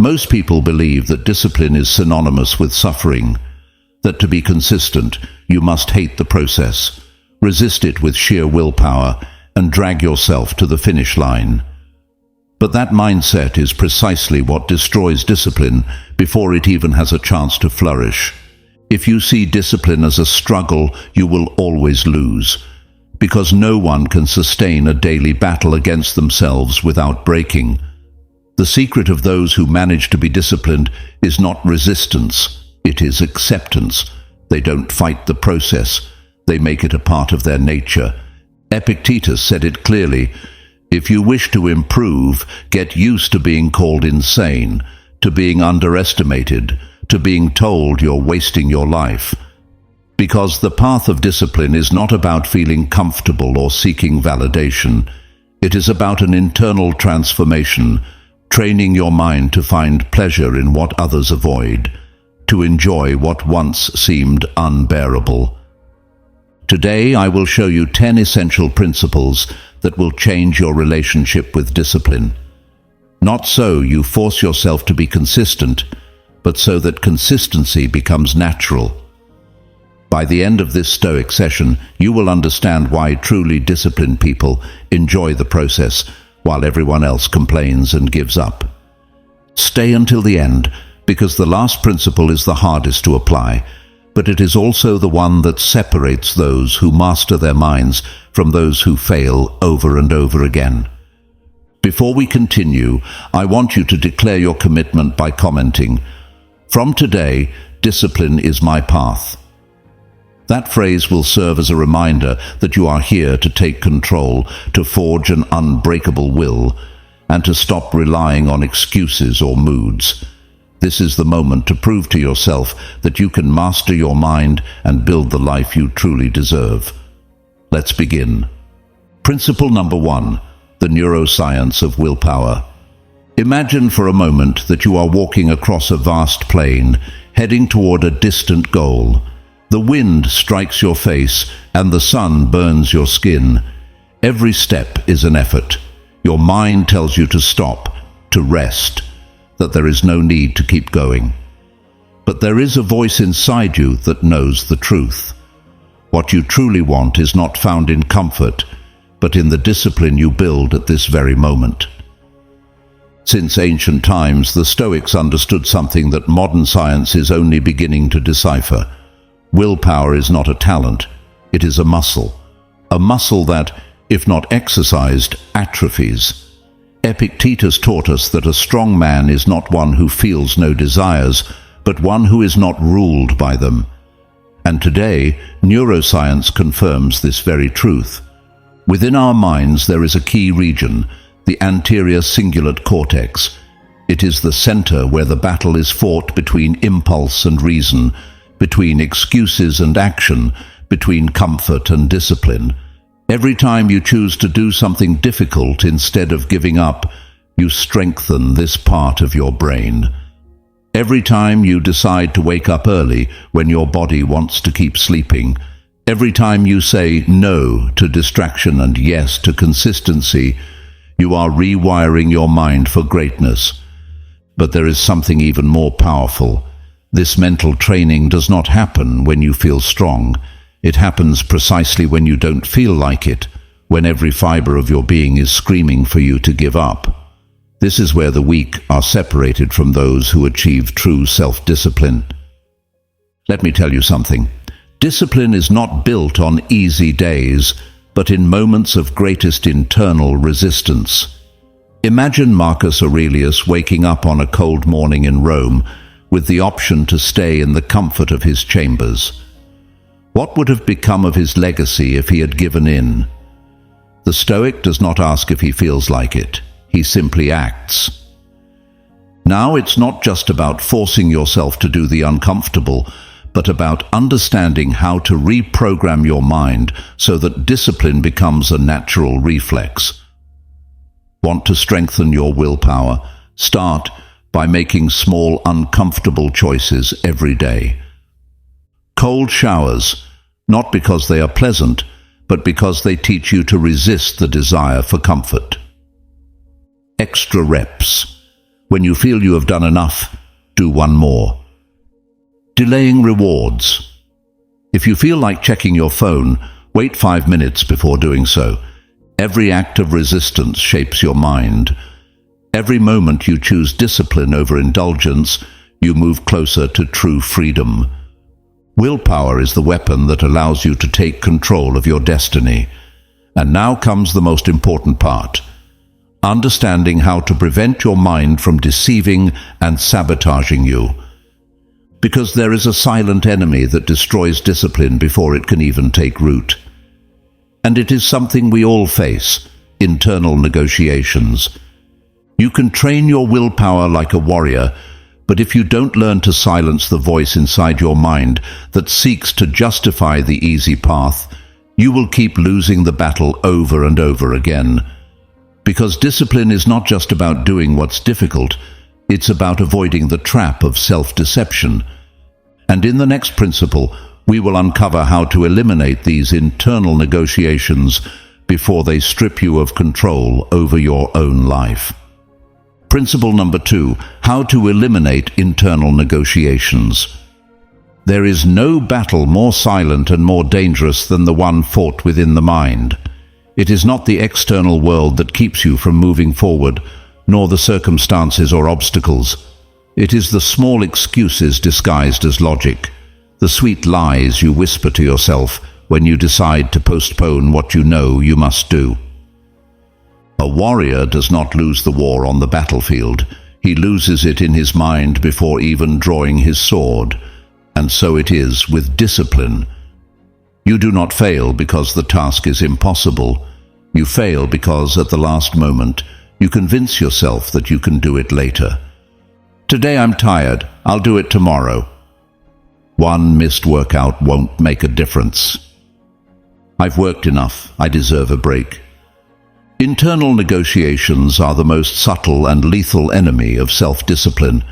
Most people believe that discipline is synonymous with suffering, that to be consistent, you must hate the process, resist it with sheer willpower, and drag yourself to the finish line. But that mindset is precisely what destroys discipline before it even has a chance to flourish. If you see discipline as a struggle, you will always lose, because no one can sustain a daily battle against themselves without breaking. The secret of those who manage to be disciplined is not resistance, it is acceptance. They don't fight the process, they make it a part of their nature. Epictetus said it clearly: if you wish to improve, get used to being called insane, to being underestimated, to being told you're wasting your life. Because the path of discipline is not about feeling comfortable or seeking validation. It is about an internal transformation, training your mind to find pleasure in what others avoid, to enjoy what once seemed unbearable. Today I will show you 10 essential principles that will change your relationship with discipline. Not so you force yourself to be consistent, but so that consistency becomes natural. By the end of this Stoic session, you will understand why truly disciplined people enjoy the process while everyone else complains and gives up. Stay until the end, because the last principle is the hardest to apply, but it is also the one that separates those who master their minds from those who fail over and over again. Before we continue, I want you to declare your commitment by commenting, "From today, discipline is my path." That phrase will serve as a reminder that you are here to take control, to forge an unbreakable will, and to stop relying on excuses or moods. This is the moment to prove to yourself that you can master your mind and build the life you truly deserve. Let's begin. Principle number 1, the neuroscience of willpower. Imagine for a moment that you are walking across a vast plain, heading toward a distant goal. The wind strikes your face and the sun burns your skin. Every step is an effort. Your mind tells you to stop, to rest, that there is no need to keep going. But there is a voice inside you that knows the truth. What you truly want is not found in comfort, but in the discipline you build at this very moment. Since ancient times, the Stoics understood something that modern science is only beginning to decipher. Willpower is not a talent, it is a muscle. A muscle that, if not exercised, atrophies. Epictetus taught us that a strong man is not one who feels no desires, but one who is not ruled by them. And today, neuroscience confirms this very truth. Within our minds there is a key region, the anterior cingulate cortex. It is the center where the battle is fought between impulse and reason, between excuses and action, between comfort and discipline. Every time you choose to do something difficult instead of giving up, you strengthen this part of your brain. Every time you decide to wake up early when your body wants to keep sleeping, every time you say no to distraction and yes to consistency, you are rewiring your mind for greatness. But there is something even more powerful. This mental training does not happen when you feel strong. It happens precisely when you don't feel like it, when every fiber of your being is screaming for you to give up. This is where the weak are separated from those who achieve true self-discipline. Let me tell you something. Discipline is not built on easy days, but in moments of greatest internal resistance. Imagine Marcus Aurelius waking up on a cold morning in Rome with the option to stay in the comfort of his chambers. What would have become of his legacy if he had given in? The Stoic does not ask if he feels like it. He simply acts. Now it's not just about forcing yourself to do the uncomfortable, but about understanding how to reprogram your mind so that discipline becomes a natural reflex. Want to strengthen your willpower? Start by making small, uncomfortable choices every day. Cold showers, not because they are pleasant, but because they teach you to resist the desire for comfort. Extra reps. When you feel you have done enough, do one more. Delaying rewards. If you feel like checking your phone, wait 5 minutes before doing so. Every act of resistance shapes your mind. Every moment you choose discipline over indulgence, you move closer to true freedom. Willpower is the weapon that allows you to take control of your destiny. And now comes the most important part: understanding how to prevent your mind from deceiving and sabotaging you. Because there is a silent enemy that destroys discipline before it can even take root. And it is something we all face: internal negotiations. You can train your willpower like a warrior, but if you don't learn to silence the voice inside your mind that seeks to justify the easy path, you will keep losing the battle over and over again. Because discipline is not just about doing what's difficult, it's about avoiding the trap of self-deception. And in the next principle, we will uncover how to eliminate these internal negotiations before they strip you of control over your own life. Principle number 2, how to eliminate internal negotiations. There is no battle more silent and more dangerous than the one fought within the mind. It is not the external world that keeps you from moving forward, nor the circumstances or obstacles. It is the small excuses disguised as logic, the sweet lies you whisper to yourself when you decide to postpone what you know you must do. A warrior does not lose the war on the battlefield. He loses it in his mind before even drawing his sword. And so it is with discipline. You do not fail because the task is impossible. You fail because at the last moment you convince yourself that you can do it later. Today I'm tired, I'll do it tomorrow. One missed workout won't make a difference. I've worked enough, I deserve a break. Internal negotiations are the most subtle and lethal enemy of self-discipline.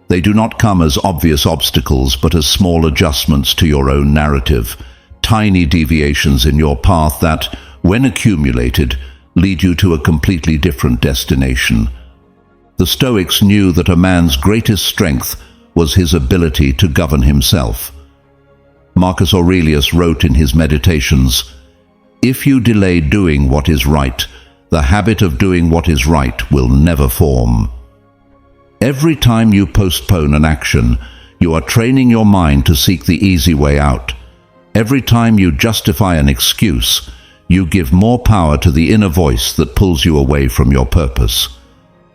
They do not come as obvious obstacles, but as small adjustments to your own narrative, tiny deviations in your path that, when accumulated, lead you to a completely different destination. The Stoics knew that a man's greatest strength was his ability to govern himself. Marcus Aurelius wrote in his Meditations, "If you delay doing what is right, the habit of doing what is right will never form." Every time you postpone an action, you are training your mind to seek the easy way out. Every time you justify an excuse, you give more power to the inner voice that pulls you away from your purpose.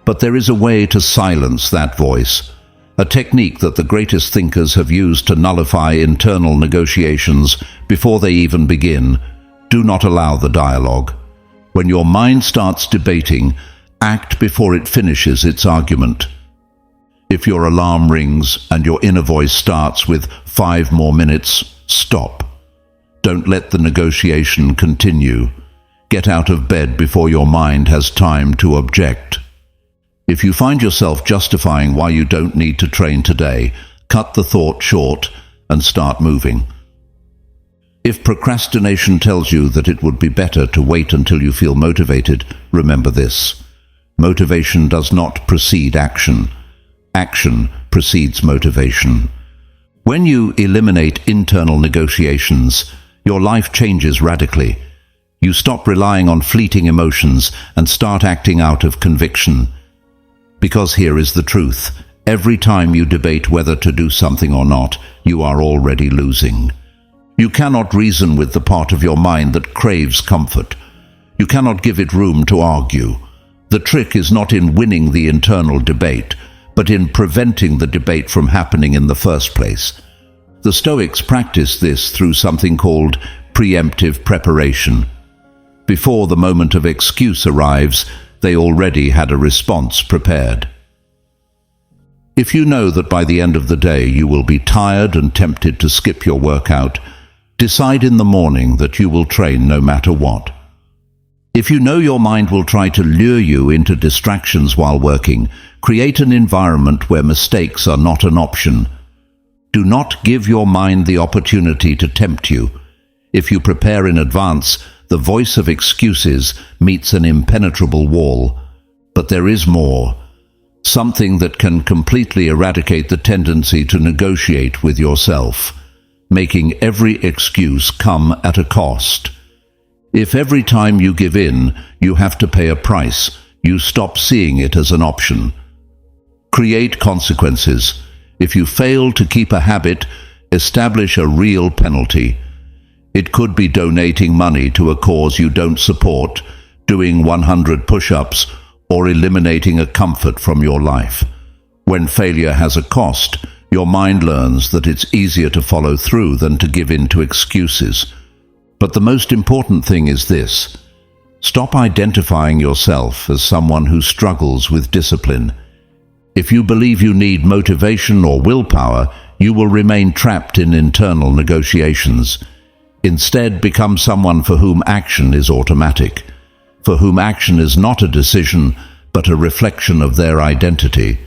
But there is a way to silence that voice, a technique that the greatest thinkers have used to nullify internal negotiations before they even begin. Do not allow the dialogue. When your mind starts debating, act before it finishes its argument. If your alarm rings and your inner voice starts with 5 more minutes, stop. Don't let the negotiation continue. Get out of bed before your mind has time to object. If you find yourself justifying why you don't need to train today, cut the thought short and start moving. If procrastination tells you that it would be better to wait until you feel motivated, remember this: motivation does not precede action. Action precedes motivation. When you eliminate internal negotiations, your life changes radically. You stop relying on fleeting emotions and start acting out of conviction. Because here is the truth: every time you debate whether to do something or not, you are already losing. You cannot reason with the part of your mind that craves comfort. You cannot give it room to argue. The trick is not in winning the internal debate, but in preventing the debate from happening in the first place. The Stoics practiced this through something called preemptive preparation. Before the moment of excuse arrives, they already had a response prepared. If you know that by the end of the day you will be tired and tempted to skip your workout, decide in the morning that you will train no matter what. If you know your mind will try to lure you into distractions while working, create an environment where mistakes are not an option. Do not give your mind the opportunity to tempt you. If you prepare in advance, the voice of excuses meets an impenetrable wall. But there is more. something that can completely eradicate the tendency to negotiate with yourself, making every excuse come at a cost. If every time you give in, you have to pay a price, you stop seeing it as an option. Create consequences. If you fail to keep a habit, establish a real penalty. It could be donating money to a cause you don't support, doing 100 push-ups, or eliminating a comfort from your life. When failure has a cost, your mind learns that it's easier to follow through than to give in to excuses. But the most important thing is this: stop identifying yourself as someone who struggles with discipline. If you believe you need motivation or willpower, you will remain trapped in internal negotiations. Instead, become someone for whom action is automatic, for whom action is not a decision, but a reflection of their identity.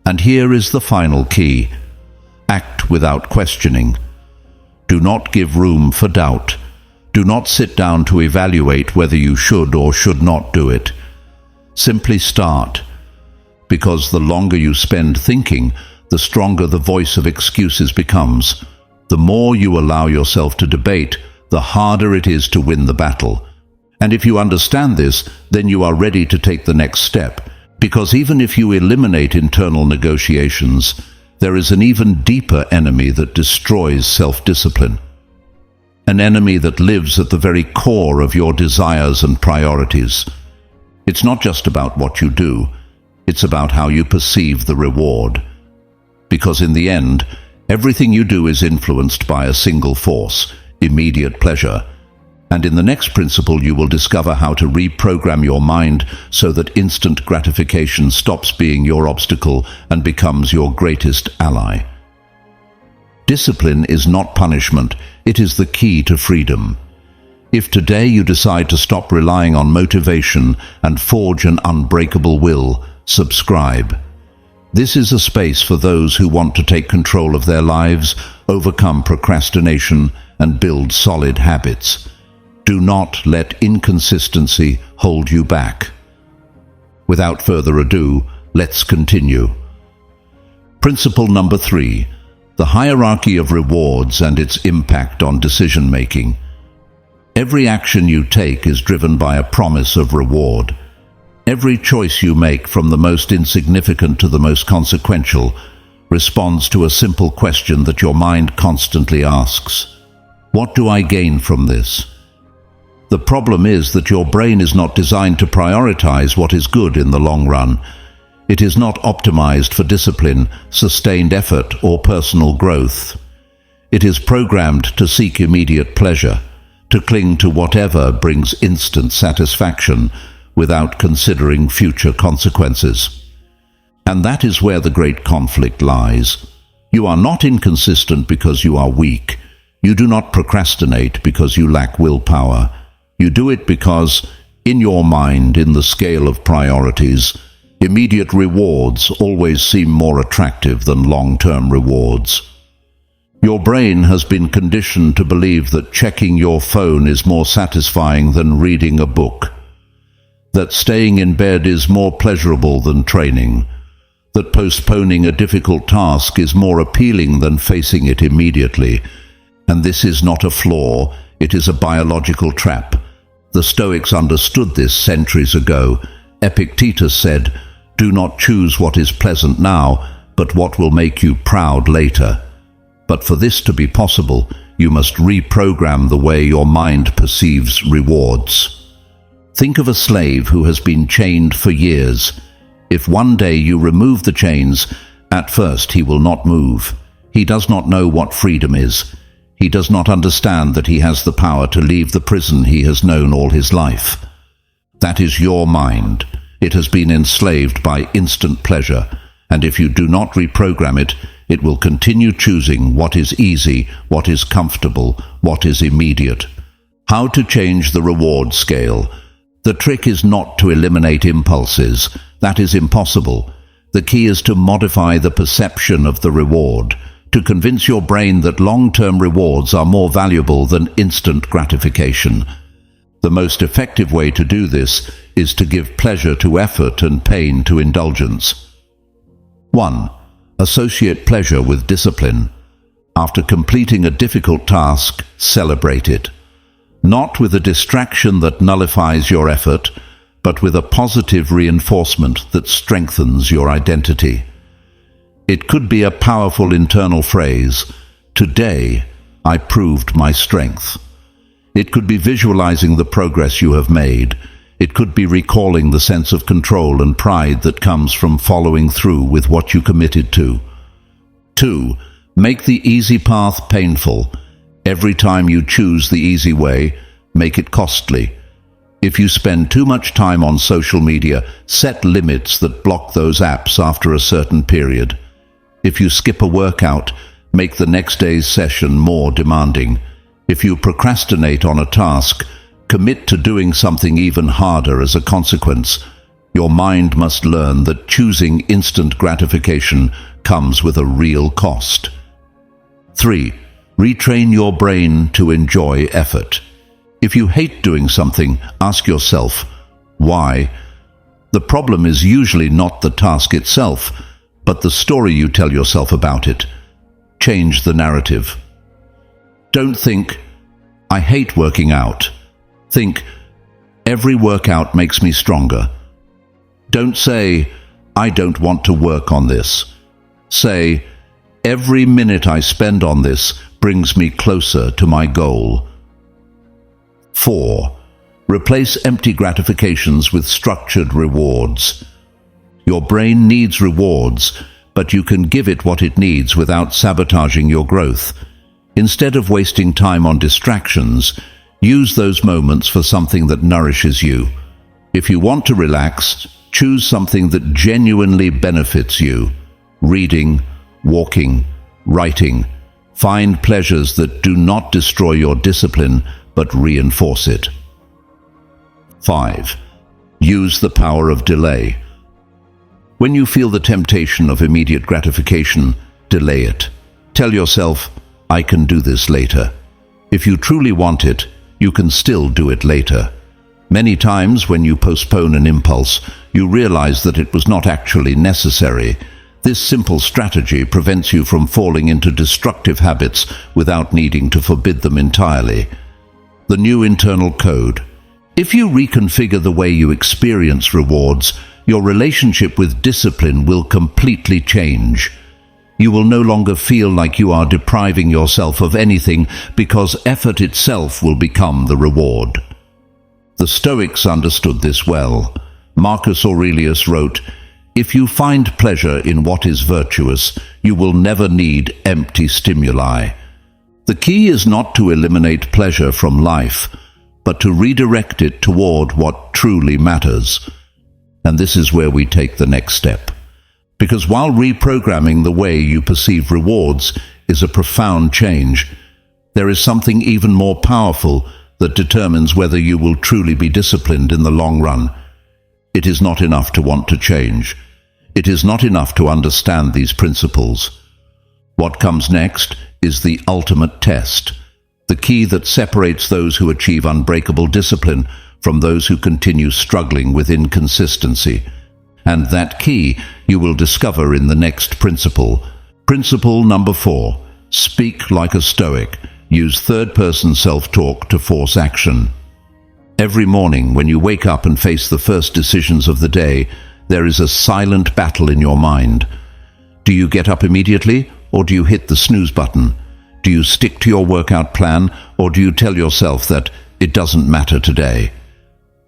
And here is the final key: act without questioning. Do not give room for doubt. Do not sit down to evaluate whether you should or should not do it. Simply start, because the longer you spend thinking, the stronger the voice of excuses becomes. The more you allow yourself to debate, the harder it is to win the battle. And if you understand this, then you are ready to take the next step, because even if you eliminate internal negotiations, there is an even deeper enemy that destroys self-discipline. An enemy that lives at the very core of your desires and priorities. It's not just about what you do, it's about how you perceive the reward. Because in the end, everything you do is influenced by a single force: immediate pleasure. And in the next principle, you will discover how to reprogram your mind so that instant gratification stops being your obstacle and becomes your greatest ally. Discipline is not punishment, it is the key to freedom. If today you decide to stop relying on motivation and forge an unbreakable will, subscribe. This is a space for those who want to take control of their lives, overcome procrastination, and build solid habits. Do not let inconsistency hold you back. Without further ado, let's continue. Principle number 3. The hierarchy of rewards and its impact on decision-making. Every action you take is driven by a promise of reward. Every choice you make, from the most insignificant to the most consequential, responds to a simple question that your mind constantly asks: what do I gain from this? The problem is that your brain is not designed to prioritize what is good in the long run. It is not optimized for discipline, sustained effort, or personal growth. It is programmed to seek immediate pleasure, to cling to whatever brings instant satisfaction without considering future consequences. And that is where the great conflict lies. You are not inconsistent because you are weak. You do not procrastinate because you lack willpower. You do it because, in your mind, in the scale of priorities, immediate rewards always seem more attractive than long-term rewards. Your brain has been conditioned to believe that checking your phone is more satisfying than reading a book, that staying in bed is more pleasurable than training, that postponing a difficult task is more appealing than facing it immediately. And this is not a flaw, it is a biological trap. The Stoics understood this centuries ago. Epictetus said, "Do not choose what is pleasant now, but what will make you proud later." But for this to be possible, you must reprogram the way your mind perceives rewards. Think of a slave who has been chained for years. If one day you remove the chains, at first he will not move. He does not know what freedom is. He does not understand that he has the power to leave the prison he has known all his life. That is your mind. It has been enslaved by instant pleasure, and if you do not reprogram it, it will continue choosing what is easy, what is comfortable, what is immediate. How to change the reward scale? The trick is not to eliminate impulses. That is impossible. The key is to modify the perception of the reward, to convince your brain that long-term rewards are more valuable than instant gratification. The most effective way to do this is to give pleasure to effort and pain to indulgence. 1. Associate pleasure with discipline. After completing a difficult task, celebrate it. Not with a distraction that nullifies your effort, but with a positive reinforcement that strengthens your identity. It could be a powerful internal phrase, "Today, I proved my strength." It could be visualizing the progress you have made. It could be recalling the sense of control and pride that comes from following through with what you committed to. 2. Make the easy path painful. Every time you choose the easy way, make it costly. If you spend too much time on social media, set limits that block those apps after a certain period. If you skip a workout, make the next day's session more demanding. If you procrastinate on a task, commit to doing something even harder as a consequence. Your mind must learn that choosing instant gratification comes with a real cost. 3. Retrain your brain to enjoy effort. If you hate doing something, ask yourself, why? The problem is usually not the task itself, but the story you tell yourself about it. Change the narrative. Don't think, "I hate working out." Think, "Every workout makes me stronger." Don't say, "I don't want to work on this." Say, "Every minute I spend on this brings me closer to my goal." 4. Replace empty gratifications with structured rewards. Your brain needs rewards, but you can give it what it needs without sabotaging your growth. Instead of wasting time on distractions, use those moments for something that nourishes you. If you want to relax, choose something that genuinely benefits you. Reading, walking, writing. Find pleasures that do not destroy your discipline, but reinforce it. 5. Use the power of delay. When you feel the temptation of immediate gratification, delay it. Tell yourself, "I can do this later." If you truly want it, you can still do it later. Many times when you postpone an impulse, you realize that it was not actually necessary. This simple strategy prevents you from falling into destructive habits without needing to forbid them entirely. The new internal code. If you reconfigure the way you experience rewards, your relationship with discipline will completely change. You will no longer feel like you are depriving yourself of anything because effort itself will become the reward. The Stoics understood this well. Marcus Aurelius wrote, "If you find pleasure in what is virtuous, you will never need empty stimuli." The key is not to eliminate pleasure from life, but to redirect it toward what truly matters. And this is where we take the next step. Because while reprogramming the way you perceive rewards is a profound change, there is something even more powerful that determines whether you will truly be disciplined in the long run. It is not enough to want to change. It is not enough to understand these principles. What comes next is the ultimate test, the key that separates those who achieve unbreakable discipline from those who continue struggling with inconsistency. And that key you will discover in the next principle. Principle number 4, speak like a Stoic. Use third-person self-talk to force action. Every morning when you wake up and face the first decisions of the day, there is a silent battle in your mind. Do you get up immediately, or do you hit the snooze button? Do you stick to your workout plan, or do you tell yourself that it doesn't matter today?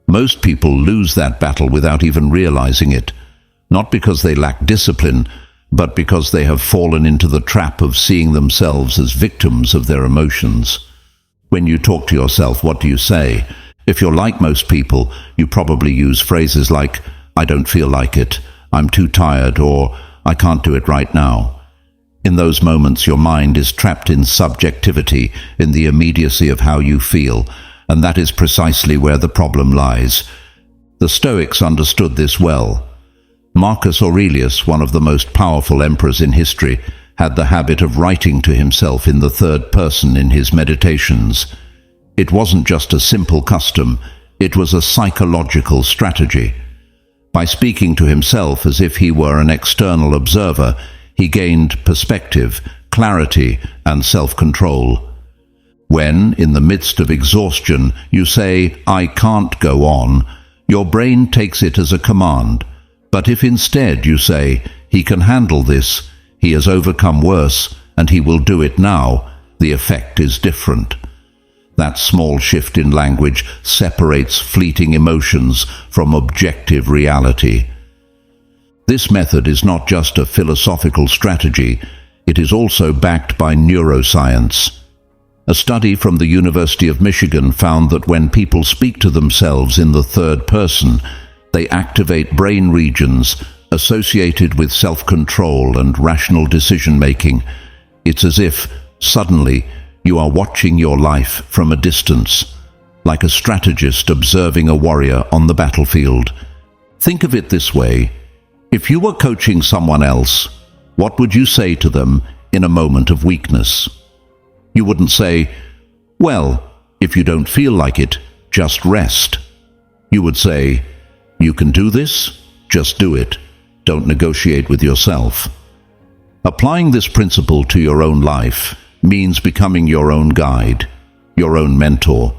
Most people lose that battle without even realizing it, not because they lack discipline, but because they have fallen into the trap of seeing themselves as victims of their emotions. When you talk to yourself, what do you say? If you're like most people, you probably use phrases like, "I don't feel like it," "I'm too tired," or "I can't do it right now." In those moments, your mind is trapped in subjectivity, in the immediacy of how you feel, and that is precisely where the problem lies. The Stoics understood this well. Marcus Aurelius, one of the most powerful emperors in history, had the habit of writing to himself in the third person in his meditations. It wasn't just a simple custom, it was a psychological strategy. By speaking to himself as if he were an external observer, he gained perspective, clarity, and self-control. When, in the midst of exhaustion, you say, "I can't go on," your brain takes it as a command. But if instead you say, "He can handle this, he has overcome worse, and he will do it now," the effect is different. That small shift in language separates fleeting emotions from objective reality. This method is not just a philosophical strategy, it is also backed by neuroscience. A study from the University of Michigan found that when people speak to themselves in the third person, they activate brain regions associated with self-control and rational decision-making. It's as if, suddenly, you are watching your life from a distance, like a strategist observing a warrior on the battlefield. Think of it this way. If you were coaching someone else, what would you say to them in a moment of weakness? You wouldn't say, "Well, if you don't feel like it, just rest." You would say, "You can do this, just do it. Don't negotiate with yourself." Applying this principle to your own life means becoming your own guide, your own mentor.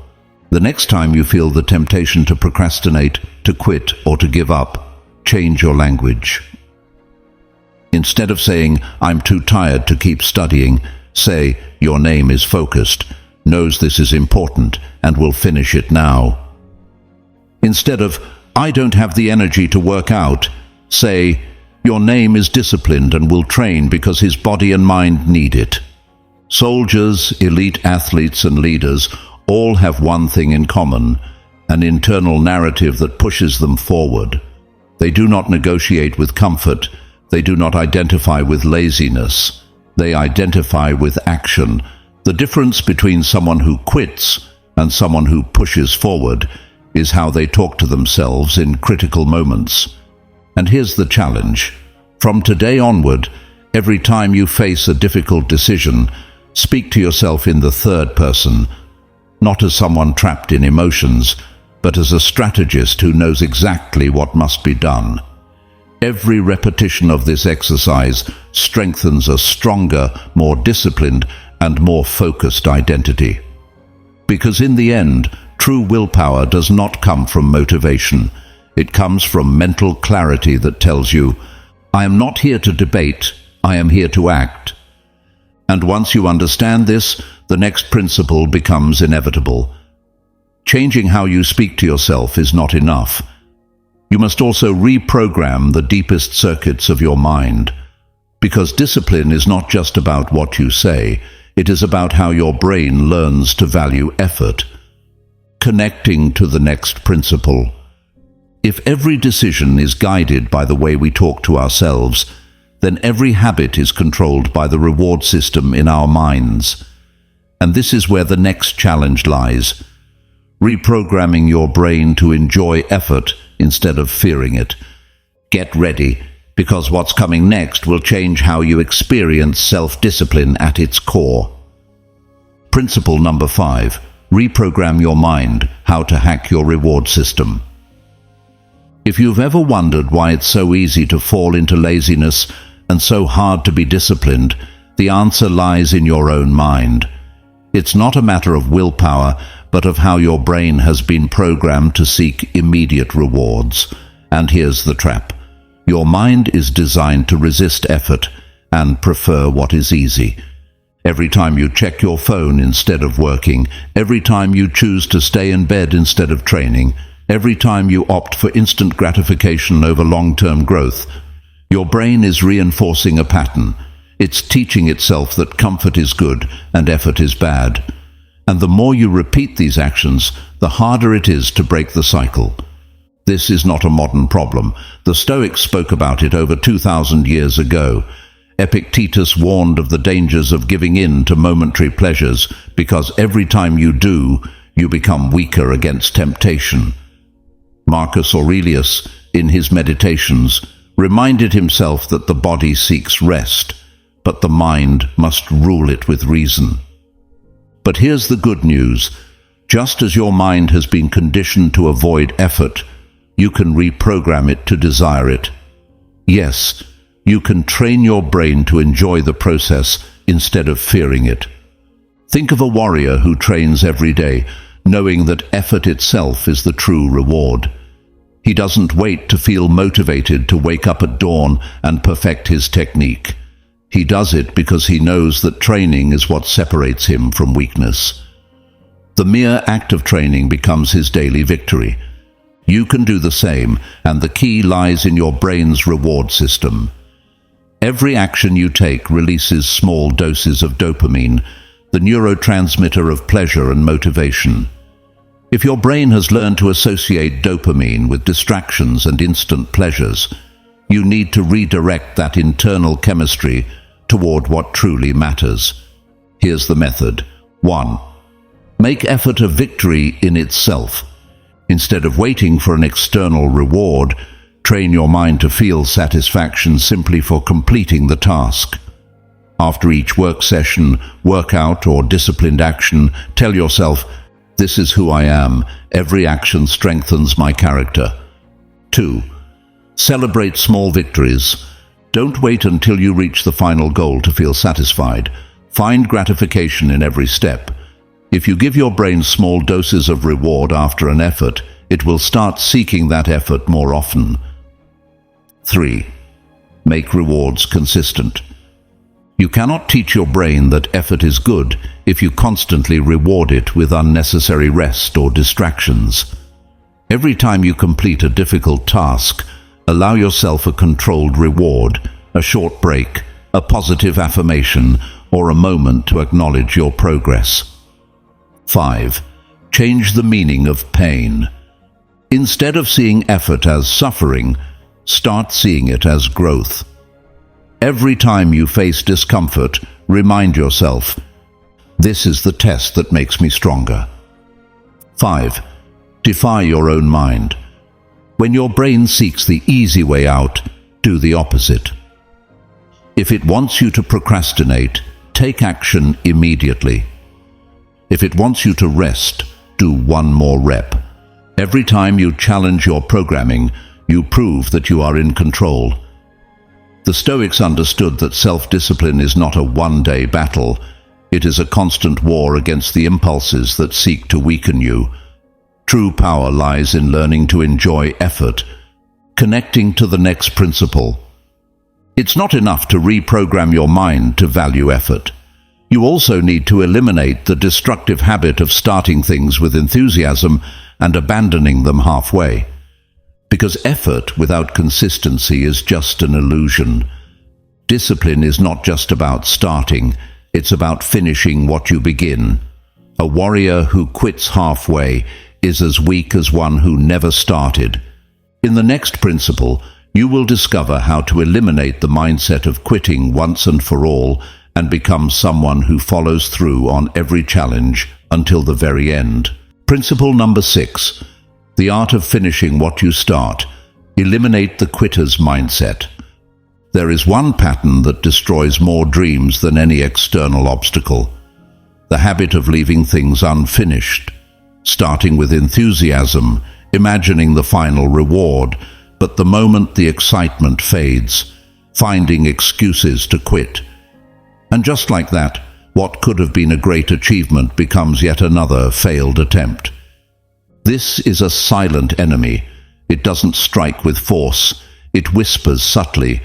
The next time you feel the temptation to procrastinate, to quit, or to give up, change your language. Instead of saying, "I'm too tired to keep studying," say, "Your name is focused, knows this is important, and will finish it now." Instead of, "I don't have the energy to work out," say, "Your name is disciplined and will train because his body and mind need it." Soldiers, elite athletes, and leaders all have one thing in common: an internal narrative that pushes them forward. They do not negotiate with comfort. They do not identify with laziness. They identify with action. The difference between someone who quits and someone who pushes forward is how they talk to themselves in critical moments. And here's the challenge. From today onward, every time you face a difficult decision, speak to yourself in the third person, not as someone trapped in emotions, but as a strategist who knows exactly what must be done. Every repetition of this exercise strengthens a stronger, more disciplined, and more focused identity. Because in the end, true willpower does not come from motivation. It comes from mental clarity that tells you, "I am not here to debate, I am here to act." And once you understand this, the next principle becomes inevitable. Changing how you speak to yourself is not enough. You must also reprogram the deepest circuits of your mind. Because discipline is not just about what you say, it is about how your brain learns to value effort. Connecting to the next principle. If every decision is guided by the way we talk to ourselves, then every habit is controlled by the reward system in our minds. And this is where the next challenge lies. Reprogramming your brain to enjoy effort instead of fearing it. Get ready, because what's coming next will change how you experience self-discipline at its core. Principle number 5. Reprogram your mind, how to hack your reward system. If you've ever wondered why it's so easy to fall into laziness and so hard to be disciplined, the answer lies in your own mind. It's not a matter of willpower, but of how your brain has been programmed to seek immediate rewards. And here's the trap. Your mind is designed to resist effort and prefer what is easy. Every time you check your phone instead of working, every time you choose to stay in bed instead of training, every time you opt for instant gratification over long-term growth, your brain is reinforcing a pattern. It's teaching itself that comfort is good and effort is bad. And the more you repeat these actions, the harder it is to break the cycle. This is not a modern problem. The Stoics spoke about it over 2,000 years ago. Epictetus warned of the dangers of giving in to momentary pleasures, because every time you do, you become weaker against temptation. Marcus Aurelius, in his Meditations, reminded himself that the body seeks rest, but the mind must rule it with reason. But here's the good news. Just as your mind has been conditioned to avoid effort, you can reprogram it to desire it. Yes, you can train your brain to enjoy the process instead of fearing it. Think of a warrior who trains every day, knowing that effort itself is the true reward. He doesn't wait to feel motivated to wake up at dawn and perfect his technique. He does it because he knows that training is what separates him from weakness. The mere act of training becomes his daily victory. You can do the same, and the key lies in your brain's reward system. Every action you take releases small doses of dopamine, the neurotransmitter of pleasure and motivation. If your brain has learned to associate dopamine with distractions and instant pleasures, you need to redirect that internal chemistry toward what truly matters. Here's the method. 1. Make effort a victory in itself. Instead of waiting for an external reward, train your mind to feel satisfaction simply for completing the task. After each work session, workout, or disciplined action, tell yourself, "This is who I am. Every action strengthens my character." 2. Celebrate small victories. Don't wait until you reach the final goal to feel satisfied. Find gratification in every step. If you give your brain small doses of reward after an effort, it will start seeking that effort more often. 3. Make rewards consistent. You cannot teach your brain that effort is good if you constantly reward it with unnecessary rest or distractions. Every time you complete a difficult task, allow yourself a controlled reward, a short break, a positive affirmation, or a moment to acknowledge your progress. 5. Change the meaning of pain. Instead of seeing effort as suffering, start seeing it as growth. Every time you face discomfort, remind yourself, "This is the test that makes me stronger." 5. Defy your own mind. When your brain seeks the easy way out, do the opposite. If it wants you to procrastinate, take action immediately. If it wants you to rest, do one more rep. Every time you challenge your programming, you prove that you are in control. The Stoics understood that self-discipline is not a one-day battle. It is a constant war against the impulses that seek to weaken you. True power lies in learning to enjoy effort, connecting to the next principle. It's not enough to reprogram your mind to value effort. You also need to eliminate the destructive habit of starting things with enthusiasm and abandoning them halfway. Because effort without consistency is just an illusion. Discipline is not just about starting, it's about finishing what you begin. A warrior who quits halfway is as weak as one who never started. In the next principle, you will discover how to eliminate the mindset of quitting once and for all and become someone who follows through on every challenge until the very end. Principle number 6. The art of finishing what you start. Eliminate the quitter's mindset. There is one pattern that destroys more dreams than any external obstacle. The habit of leaving things unfinished. Starting with enthusiasm, imagining the final reward, but the moment the excitement fades, finding excuses to quit. And just like that, what could have been a great achievement becomes yet another failed attempt. This is a silent enemy. It doesn't strike with force. It whispers subtly.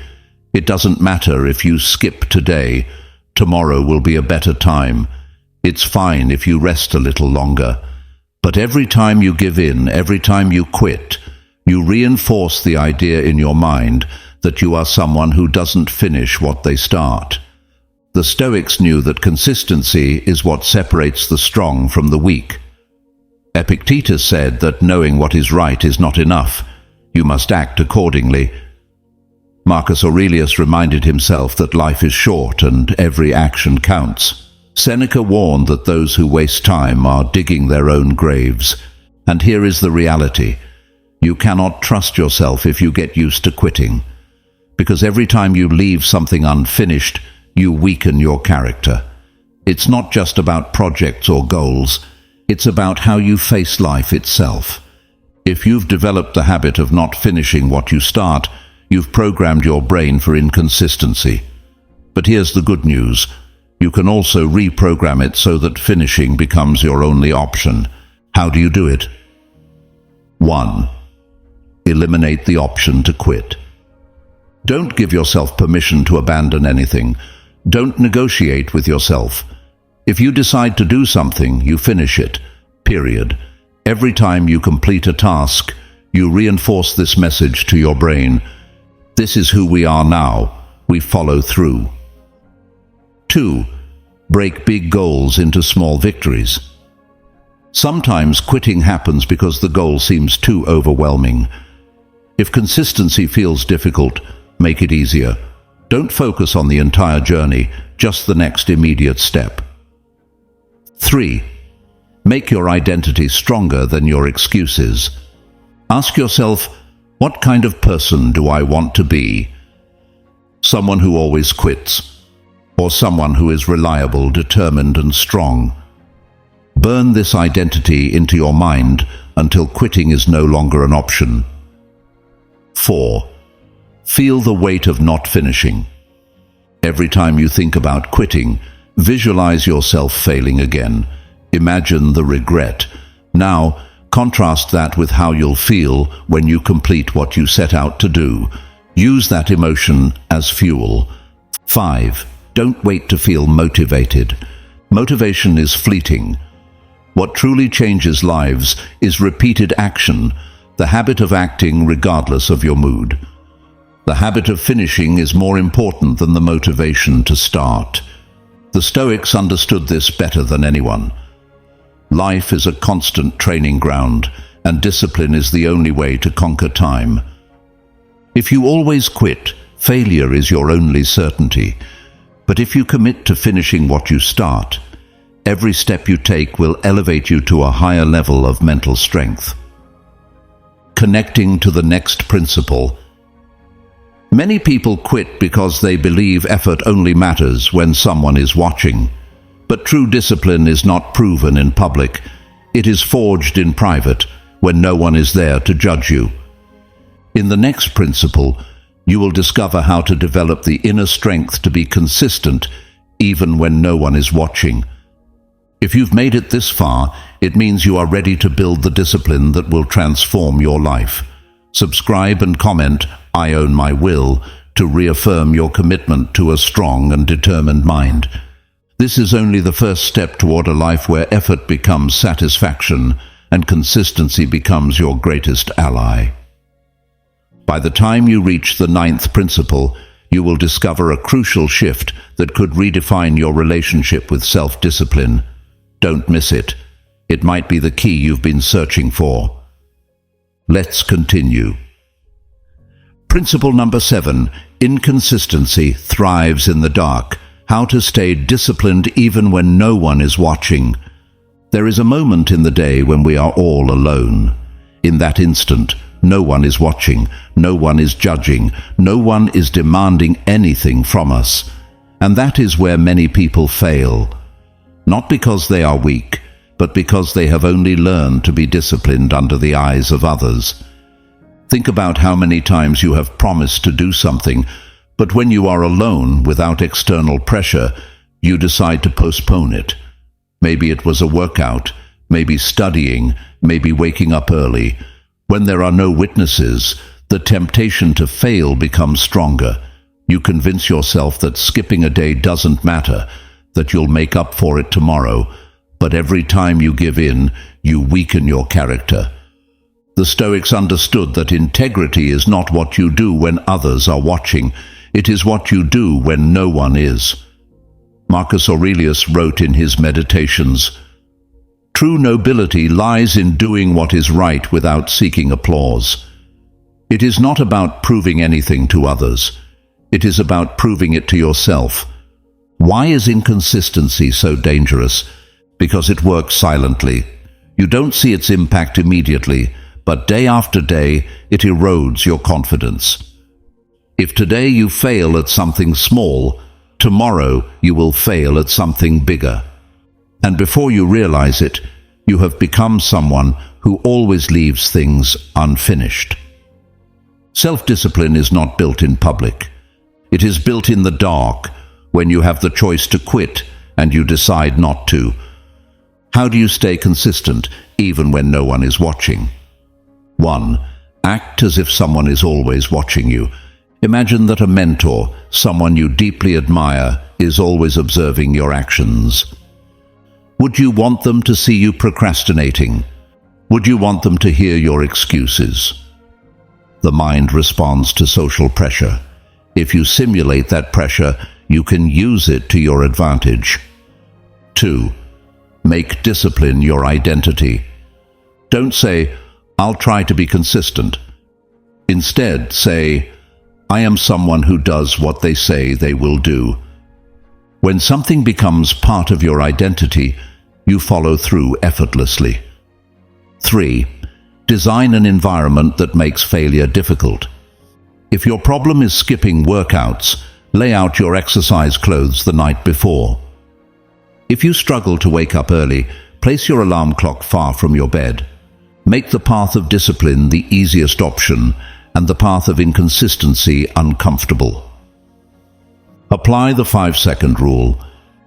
It doesn't matter if you skip today. Tomorrow will be a better time. It's fine if you rest a little longer. But every time you give in, every time you quit, you reinforce the idea in your mind that you are someone who doesn't finish what they start. The Stoics knew that consistency is what separates the strong from the weak. Epictetus said that knowing what is right is not enough. You must act accordingly. Marcus Aurelius reminded himself that life is short and every action counts. Seneca warned that those who waste time are digging their own graves. And here is the reality. You cannot trust yourself if you get used to quitting. Because every time you leave something unfinished, you weaken your character. It's not just about projects or goals. It's about how you face life itself. If you've developed the habit of not finishing what you start, you've programmed your brain for inconsistency. But here's the good news. You can also reprogram it so that finishing becomes your only option. How do you do it? 1. Eliminate the option to quit. Don't give yourself permission to abandon anything. Don't negotiate with yourself. If you decide to do something, you finish it. Period. Every time you complete a task, you reinforce this message to your brain. This is who we are now. We follow through. 2. Break big goals into small victories. Sometimes quitting happens because the goal seems too overwhelming. If consistency feels difficult, make it easier. Don't focus on the entire journey, just the next immediate step. 3. Make your identity stronger than your excuses. Ask yourself, what kind of person do I want to be? Someone who always quits, or someone who is reliable, determined, and strong? Burn this identity into your mind until quitting is no longer an option. 4. Feel the weight of not finishing. Every time you think about quitting, visualize yourself failing again. Imagine the regret. Now, contrast that with how you'll feel when you complete what you set out to do. Use that emotion as fuel. 5. Don't wait to feel motivated. Motivation is fleeting. What truly changes lives is repeated action, the habit of acting regardless of your mood. The habit of finishing is more important than the motivation to start. The Stoics understood this better than anyone. Life is a constant training ground, and discipline is the only way to conquer time. If you always quit, failure is your only certainty. But if you commit to finishing what you start, every step you take will elevate you to a higher level of mental strength. Connecting to the next principle. Many people quit because they believe effort only matters when someone is watching. But true discipline is not proven in public. It is forged in private, when no one is there to judge you. In the next principle, you will discover how to develop the inner strength to be consistent, even when no one is watching. If you've made it this far, it means you are ready to build the discipline that will transform your life. Subscribe and comment, "I own my will," to reaffirm your commitment to a strong and determined mind. This is only the first step toward a life where effort becomes satisfaction and consistency becomes your greatest ally. By the time you reach the 9th principle, you will discover a crucial shift that could redefine your relationship with self-discipline. Don't miss it. It might be the key you've been searching for. Let's continue. Principle number 7. Inconsistency thrives in the dark. How to stay disciplined even when no one is watching. There is a moment in the day when we are all alone. In that instant, no one is watching, no one is judging, no one is demanding anything from us. And that is where many people fail. Not because they are weak, but because they have only learned to be disciplined under the eyes of others. Think about how many times you have promised to do something, but when you are alone without external pressure, you decide to postpone it. Maybe it was a workout, maybe studying, maybe waking up early. When there are no witnesses, the temptation to fail becomes stronger. You convince yourself that skipping a day doesn't matter, that you'll make up for it tomorrow. But every time you give in, you weaken your character. The Stoics understood that integrity is not what you do when others are watching. It is what you do when no one is. Marcus Aurelius wrote in his Meditations, "True nobility lies in doing what is right without seeking applause." It is not about proving anything to others. It is about proving it to yourself. Why is inconsistency so dangerous? Because it works silently. You don't see its impact immediately, but day after day, it erodes your confidence. If today you fail at something small, tomorrow you will fail at something bigger. And before you realize it, you have become someone who always leaves things unfinished. Self-discipline is not built in public. It is built in the dark, when you have the choice to quit and you decide not to. How do you stay consistent even when no one is watching? 1. Act as if someone is always watching you. Imagine that a mentor, someone you deeply admire, is always observing your actions. Would you want them to see you procrastinating? Would you want them to hear your excuses? The mind responds to social pressure. If you simulate that pressure, you can use it to your advantage. 2. Make discipline your identity. Don't say, "I'll try to be consistent." Instead, say, "I am someone who does what they say they will do." When something becomes part of your identity, you follow through effortlessly. 3. Design an environment that makes failure difficult. If your problem is skipping workouts, lay out your exercise clothes the night before. If you struggle to wake up early, place your alarm clock far from your bed. Make the path of discipline the easiest option and the path of inconsistency uncomfortable. Apply the 5-second rule.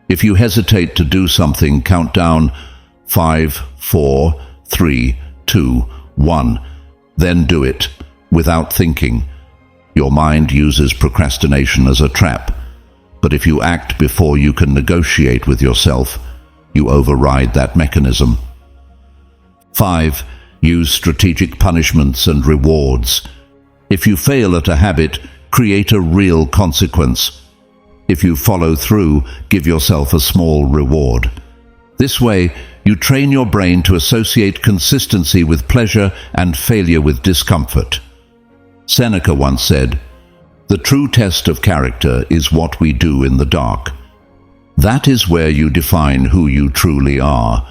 If you hesitate to do something, count down 5, 4, 3, 2, 1. Then do it, without thinking. Your mind uses procrastination as a trap, but if you act before you can negotiate with yourself, you override that mechanism. 5. Use strategic punishments and rewards. If you fail at a habit, create a real consequence. If you follow through, give yourself a small reward. This way, you train your brain to associate consistency with pleasure and failure with discomfort. Seneca once said, "The true test of character is what we do in the dark." That is where you define who you truly are.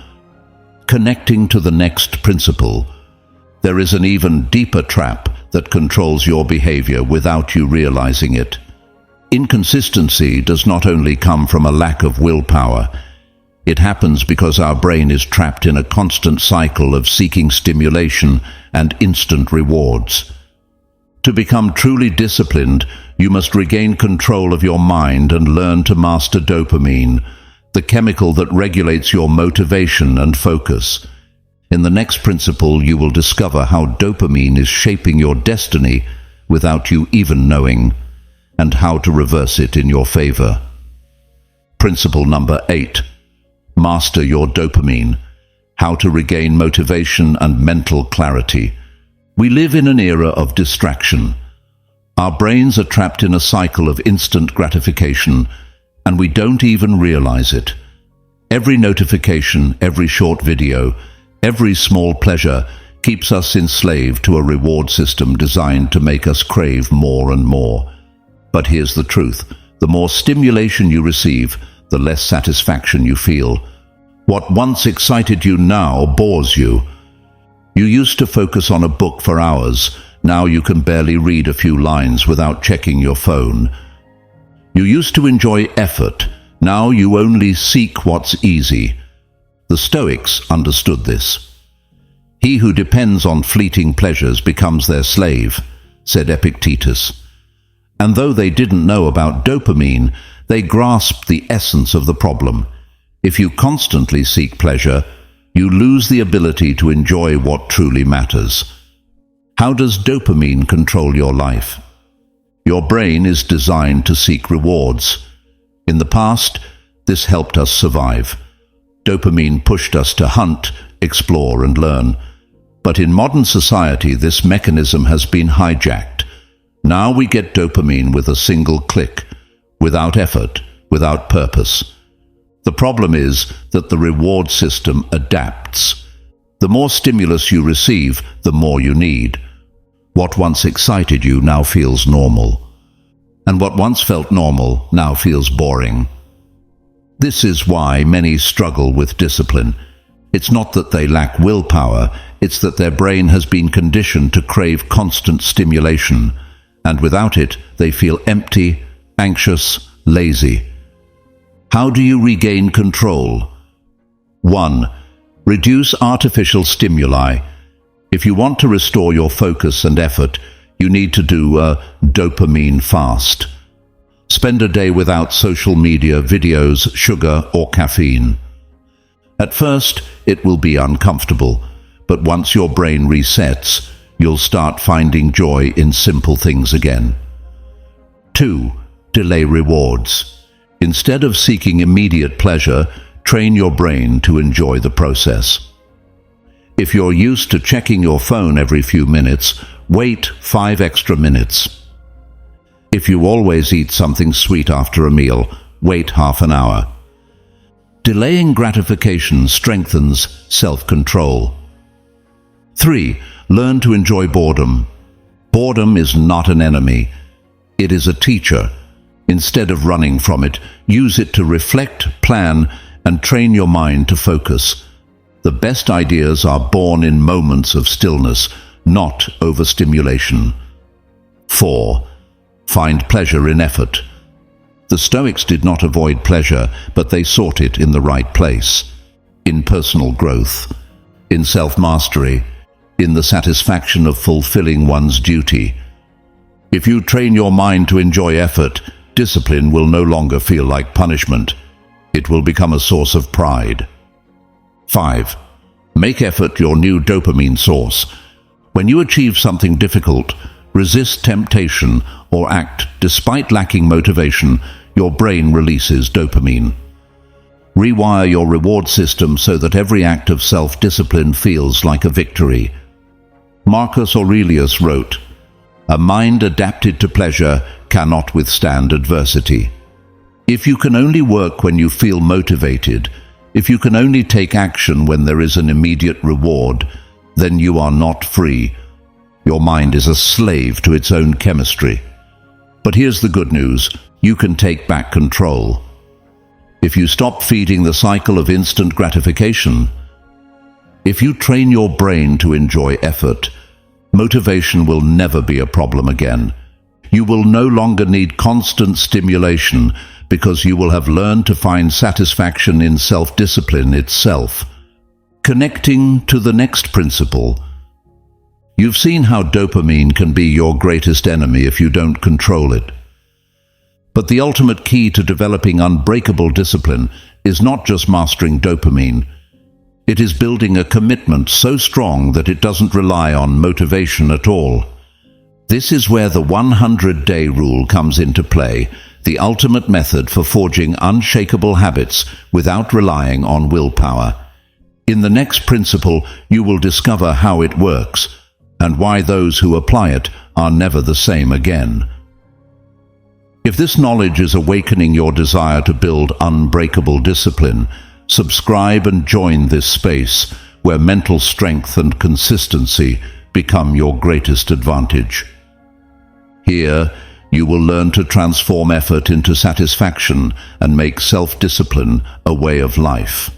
Connecting to the next principle, there is an even deeper trap that controls your behavior without you realizing it. Inconsistency does not only come from a lack of willpower. It happens because our brain is trapped in a constant cycle of seeking stimulation and instant rewards. To become truly disciplined, you must regain control of your mind and learn to master dopamine, the chemical that regulates your motivation and focus. In the next principle, you will discover how dopamine is shaping your destiny without you even knowing, and how to reverse it in your favor. Principle number 8. Master your dopamine. How to regain motivation and mental clarity. We live in an era of distraction. Our brains are trapped in a cycle of instant gratification, and we don't even realize it. Every notification, every short video, every small pleasure keeps us enslaved to a reward system designed to make us crave more and more. But here's the truth. The more stimulation you receive, the less satisfaction you feel. What once excited you now bores you. You used to focus on a book for hours. Now you can barely read a few lines without checking your phone. You used to enjoy effort. Now you only seek what's easy. The Stoics understood this. "He who depends on fleeting pleasures becomes their slave," said Epictetus. And though they didn't know about dopamine, they grasped the essence of the problem. If you constantly seek pleasure, you lose the ability to enjoy what truly matters. How does dopamine control your life? Your brain is designed to seek rewards. In the past, this helped us survive. Dopamine pushed us to hunt, explore, and learn. But in modern society, this mechanism has been hijacked. Now we get dopamine with a single click, without effort, without purpose. The problem is that the reward system adapts. The more stimulus you receive, the more you need. What once excited you now feels normal. And what once felt normal now feels boring. This is why many struggle with discipline. It's not that they lack willpower, it's that their brain has been conditioned to crave constant stimulation, and without it, they feel empty, anxious, lazy. How do you regain control? 1. Reduce artificial stimuli. If you want to restore your focus and effort, you need to do a dopamine fast. Spend a day without social media, videos, sugar, or caffeine. At first, it will be uncomfortable, but once your brain resets, you'll start finding joy in simple things again. 2. Delay rewards. Instead of seeking immediate pleasure, train your brain to enjoy the process. If you're used to checking your phone every few minutes, wait 5 extra minutes. If you always eat something sweet after a meal, wait half an hour. Delaying gratification strengthens self-control. 3. Learn to enjoy boredom. Boredom is not an enemy. It is a teacher. Instead of running from it, use it to reflect, plan, and train your mind to focus. The best ideas are born in moments of stillness, not overstimulation. 4. Find pleasure in effort. The Stoics did not avoid pleasure, but they sought it in the right place. In personal growth, in self-mastery, in the satisfaction of fulfilling one's duty. If you train your mind to enjoy effort, discipline will no longer feel like punishment. It will become a source of pride. 5. Make effort your new dopamine source. When you achieve something difficult, resist temptation, or act despite lacking motivation, your brain releases dopamine. Rewire your reward system so that every act of self-discipline feels like a victory. Marcus Aurelius wrote, "A mind adapted to pleasure cannot withstand adversity." If you can only work when you feel motivated, if you can only take action when there is an immediate reward, then you are not free. Your mind is a slave to its own chemistry. But here's the good news: you can take back control. If you stop feeding the cycle of instant gratification, if you train your brain to enjoy effort, motivation will never be a problem again. You will no longer need constant stimulation because you will have learned to find satisfaction in self-discipline itself. Connecting to the next principle. You've seen how dopamine can be your greatest enemy if you don't control it. But the ultimate key to developing unbreakable discipline is not just mastering dopamine. It is building a commitment so strong that it doesn't rely on motivation at all. This is where the 100-day rule comes into play, the ultimate method for forging unshakable habits without relying on willpower. In the next principle, you will discover how it works and why those who apply it are never the same again. If this knowledge is awakening your desire to build unbreakable discipline, subscribe and join this space where mental strength and consistency become your greatest advantage. Here, you will learn to transform effort into satisfaction and make self-discipline a way of life.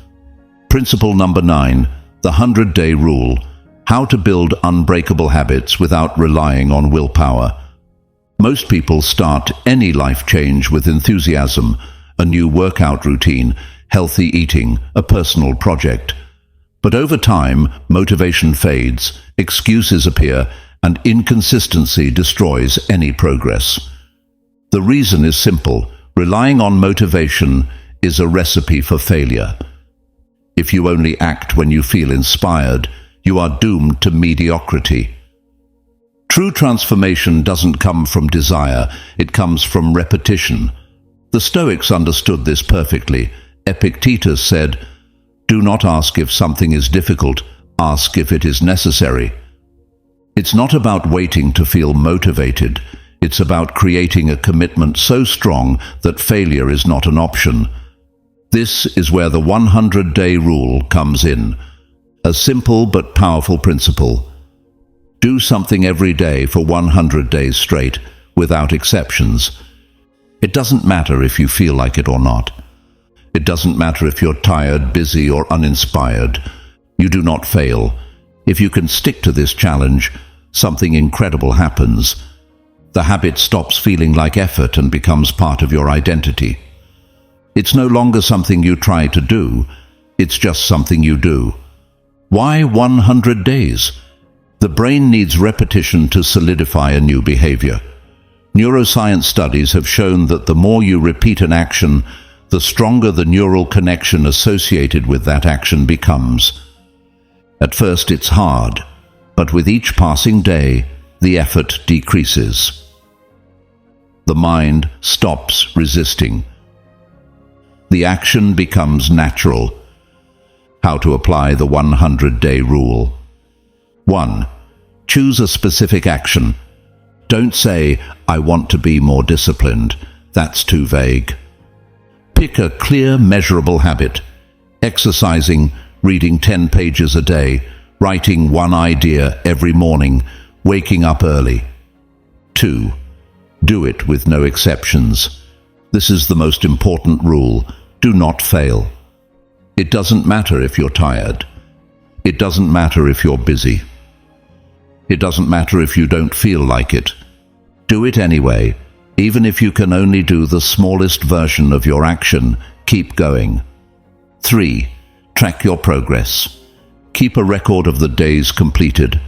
Principle number 9, the 100-day rule: how to build unbreakable habits without relying on willpower. Most people start any life change with enthusiasm, a new workout routine, healthy eating, a personal project. But over time, motivation fades, excuses appear, and inconsistency destroys any progress. The reason is simple: relying on motivation is a recipe for failure. If you only act when you feel inspired, you are doomed to mediocrity. True transformation doesn't come from desire, it comes from repetition. The Stoics understood this perfectly. Epictetus said, "Do not ask if something is difficult, ask if it is necessary." It's not about waiting to feel motivated, it's about creating a commitment so strong that failure is not an option. This is where the 100-day rule comes in. A simple but powerful principle. Do something every day for 100 days straight, without exceptions. It doesn't matter if you feel like it or not. It doesn't matter if you're tired, busy, or uninspired. You do not fail. If you can stick to this challenge, something incredible happens. The habit stops feeling like effort and becomes part of your identity. It's no longer something you try to do, it's just something you do. Why 100 days? The brain needs repetition to solidify a new behavior. Neuroscience studies have shown that the more you repeat an action, the stronger the neural connection associated with that action becomes. At first it's hard, but with each passing day, the effort decreases. The mind stops resisting. The action becomes natural. How to apply the 100-day rule. 1. Choose a specific action. Don't say, "I want to be more disciplined." That's too vague. Pick a clear, measurable habit. Exercising, reading 10 pages a day, writing one idea every morning, waking up early. 2. Do it with no exceptions. This is the most important rule. Do not fail. It doesn't matter if you're tired. It doesn't matter if you're busy. It doesn't matter if you don't feel like it. Do it anyway. Even if you can only do the smallest version of your action, keep going. 3. Track your progress. Keep a record of the days completed.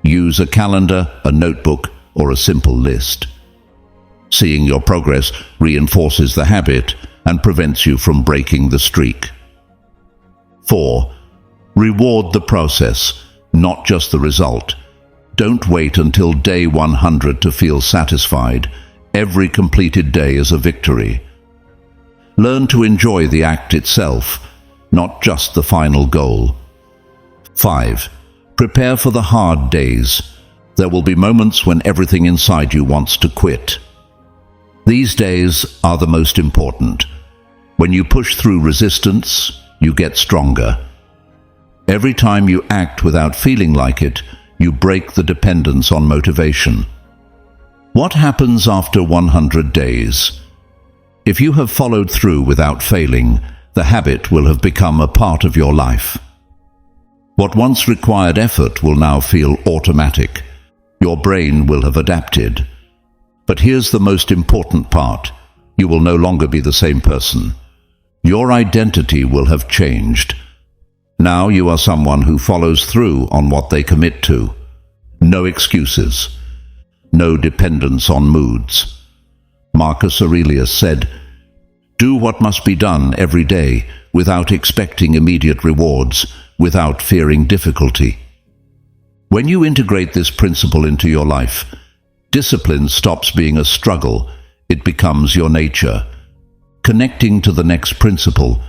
Use a calendar, a notebook, or a simple list. Seeing your progress reinforces the habit and prevents you from breaking the streak. 4. Reward the process, not just the result. Don't wait until day 100 to feel satisfied. Every completed day is a victory. Learn to enjoy the act itself, not just the final goal. 5. Prepare for the hard days. There will be moments when everything inside you wants to quit. These days are the most important. When you push through resistance, you get stronger. Every time you act without feeling like it, you break the dependence on motivation. What happens after 100 days? If you have followed through without failing, the habit will have become a part of your life. What once required effort will now feel automatic. Your brain will have adapted. But here's the most important part. You will no longer be the same person. Your identity will have changed. Now you are someone who follows through on what they commit to. No excuses. No dependence on moods. Marcus Aurelius said, "Do what must be done every day without expecting immediate rewards, without fearing difficulty." When you integrate this principle into your life, discipline stops being a struggle. It becomes your nature. Connecting to the next principle.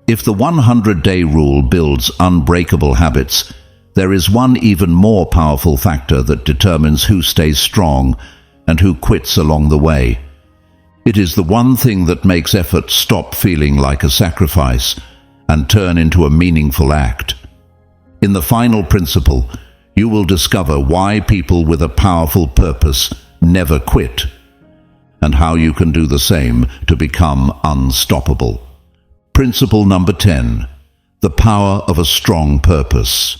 If the 100-day rule builds unbreakable habits, there is one even more powerful factor that determines who stays strong and who quits along the way. It is the one thing that makes effort stop feeling like a sacrifice and turn into a meaningful act. In the final principle, you will discover why people with a powerful purpose never quit, and how you can do the same to become unstoppable. Principle number 10. The power of a strong purpose.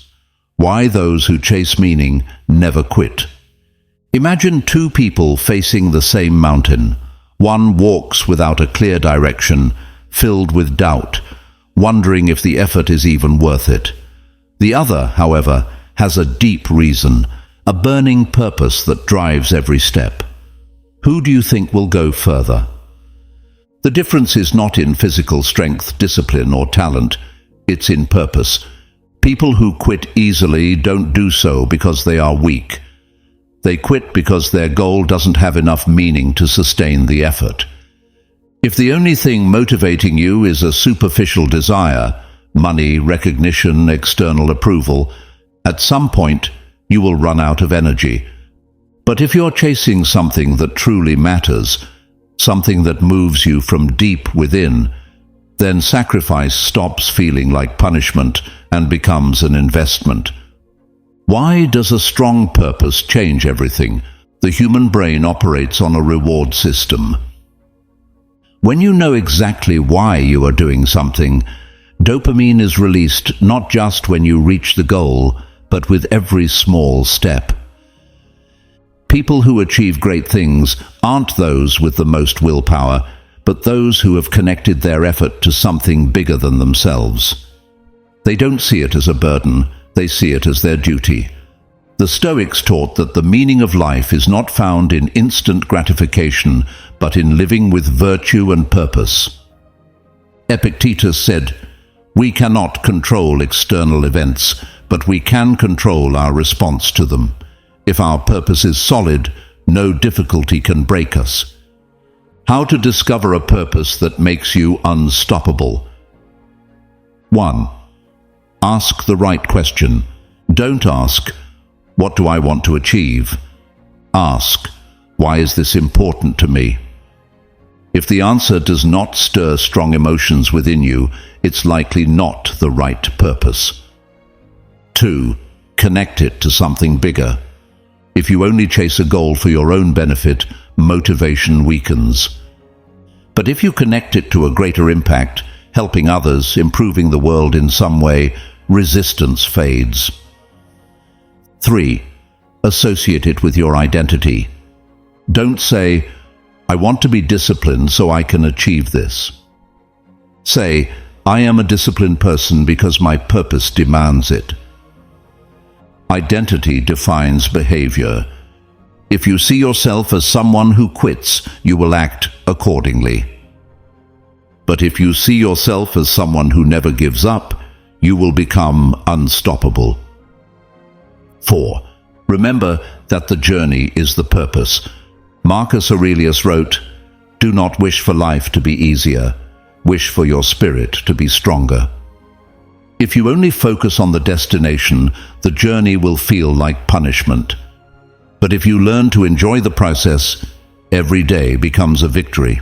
Why those who chase meaning never quit. Imagine two people facing the same mountain. One walks without a clear direction, filled with doubt, wondering if the effort is even worth it. The other, however, has a deep reason, a burning purpose that drives every step. Who do you think will go further? The difference is not in physical strength, discipline, or talent. It's in purpose. People who quit easily don't do so because they are weak. They quit because their goal doesn't have enough meaning to sustain the effort. If the only thing motivating you is a superficial desire, money, recognition, external approval, at some point you will run out of energy. But if you're chasing something that truly matters, something that moves you from deep within, then sacrifice stops feeling like punishment and becomes an investment. Why does a strong purpose change everything? The human brain operates on a reward system. When you know exactly why you are doing something, dopamine is released not just when you reach the goal, but with every small step. People who achieve great things aren't those with the most willpower, but those who have connected their effort to something bigger than themselves. They don't see it as a burden, They see it as their duty. The Stoics taught that the meaning of life is not found in instant gratification, but in living with virtue and purpose. Epictetus said, "We cannot control external events, but we can control our response to them. If our purpose is solid, no difficulty can break us." How to discover a purpose that makes you unstoppable. 1. Ask the right question. Don't ask, "What do I want to achieve?" Ask, "Why is this important to me?" If the answer does not stir strong emotions within you, it's likely not the right purpose. 2. Connect it to something bigger. If you only chase a goal for your own benefit, motivation weakens. But if you connect it to a greater impact, helping others, improving the world in some way, resistance fades. 3. Associate it with your identity. Don't say, "I want to be disciplined so I can achieve this." Say, "I am a disciplined person because my purpose demands it." Identity defines behavior. If you see yourself as someone who quits, you will act accordingly. But if you see yourself as someone who never gives up, you will become unstoppable. 4. Remember that the journey is the purpose. Marcus Aurelius wrote, "Do not wish for life to be easier. Wish for your spirit to be stronger." If you only focus on the destination, the journey will feel like punishment. But if you learn to enjoy the process, every day becomes a victory.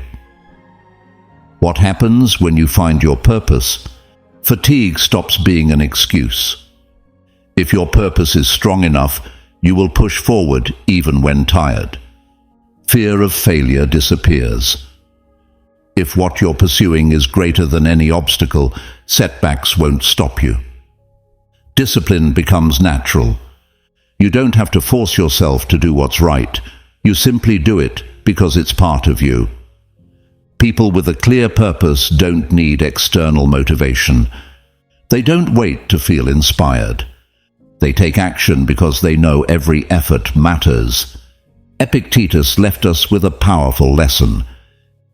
What happens when you find your purpose? Fatigue stops being an excuse. If your purpose is strong enough, you will push forward even when tired. Fear of failure disappears. If what you're pursuing is greater than any obstacle, setbacks won't stop you. Discipline becomes natural. You don't have to force yourself to do what's right. You simply do it because it's part of you. People with a clear purpose don't need external motivation. They don't wait to feel inspired. They take action because they know every effort matters. Epictetus left us with a powerful lesson.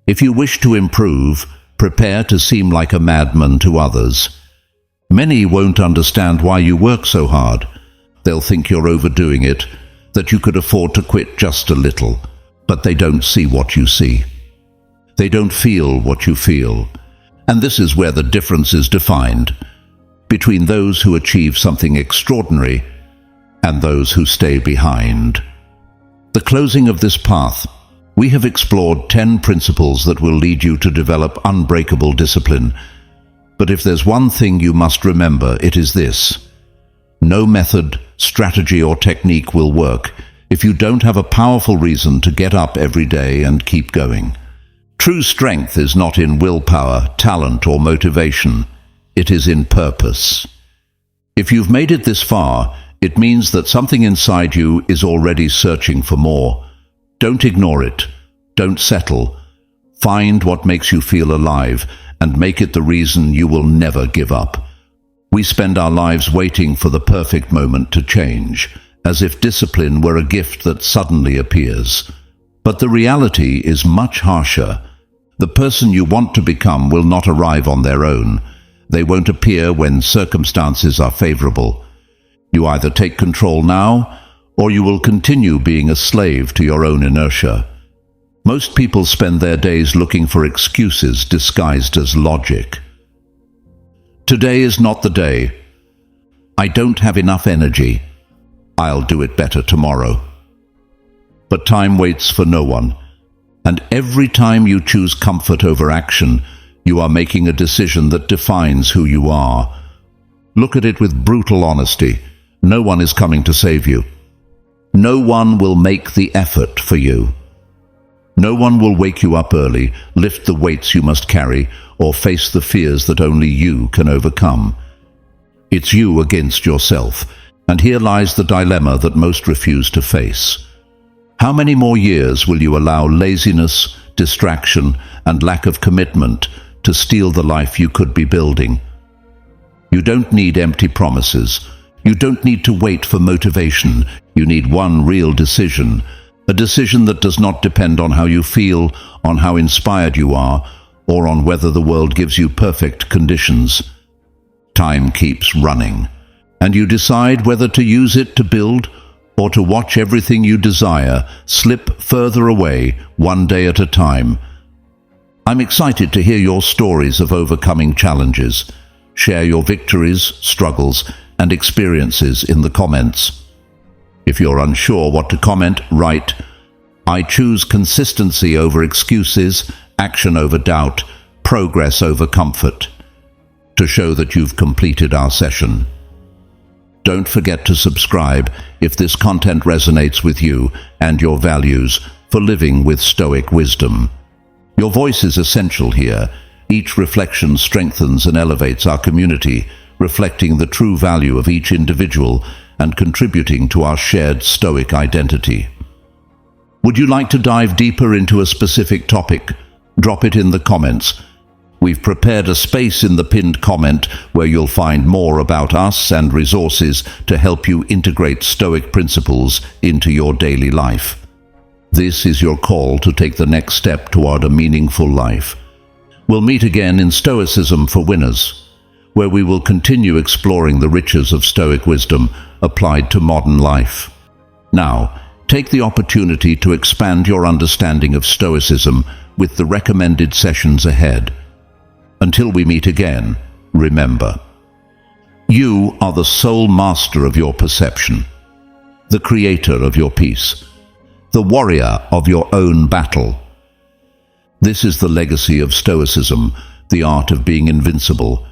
If you wish to improve, prepare to seem like a madman to others. Many won't understand why you work so hard. They'll think you're overdoing it, that you could afford to quit just a little, but they don't see what you see. They don't feel what you feel. And this is where the difference is defined between those who achieve something extraordinary and those who stay behind. The closing of this path, we have explored 10 principles that will lead you to develop unbreakable discipline. But if there's one thing you must remember, it is this: no method, strategy, or technique will work if you don't have a powerful reason to get up every day and keep going. True strength is not in willpower, talent, or motivation. It is in purpose. If you've made it this far, it means that something inside you is already searching for more. Don't ignore it. Don't settle. Find what makes you feel alive and make it the reason you will never give up. We spend our lives waiting for the perfect moment to change, as if discipline were a gift that suddenly appears. But the reality is much harsher. The person you want to become will not arrive on their own. They won't appear when circumstances are favorable. You either take control now, or you will continue being a slave to your own inertia. Most people spend their days looking for excuses disguised as logic. Today is not the day. I don't have enough energy. I'll do it better tomorrow. But time waits for no one, and every time you choose comfort over action, you are making a decision that defines who you are. Look at it with brutal honesty. No one is coming to save you. No one will make the effort for you. No one will wake you up early, lift the weights you must carry, or face the fears that only you can overcome. It's you against yourself, and here lies the dilemma that most refuse to face. How many more years will you allow laziness, distraction, and lack of commitment to steal the life you could be building? You don't need empty promises. You don't need to wait for motivation. You need one real decision. A decision that does not depend on how you feel, on how inspired you are, or on whether the world gives you perfect conditions. Time keeps running, and you decide whether to use it to build or to watch everything you desire slip further away, one day at a time. I'm excited to hear your stories of overcoming challenges. Share your victories, struggles, and experiences in the comments. If you're unsure what to comment, write, "I choose consistency over excuses, action over doubt, progress over comfort," to show that you've completed our session. Don't forget to subscribe if this content resonates with you and your values for living with Stoic wisdom. Your voice is essential here. Each reflection strengthens and elevates our community, reflecting the true value of each individual and contributing to our shared Stoic identity. Would you like to dive deeper into a specific topic? Drop it in the comments. We've prepared a space in the pinned comment where you'll find more about us and resources to help you integrate Stoic principles into your daily life. This is your call to take the next step toward a meaningful life. We'll meet again in Stoicism for Winners, where we will continue exploring the riches of Stoic wisdom applied to modern life. Now, take the opportunity to expand your understanding of Stoicism with the recommended sessions ahead. Until we meet again, remember, you are the sole master of your perception, the creator of your peace, the warrior of your own battle. This is the legacy of Stoicism, the art of being invincible,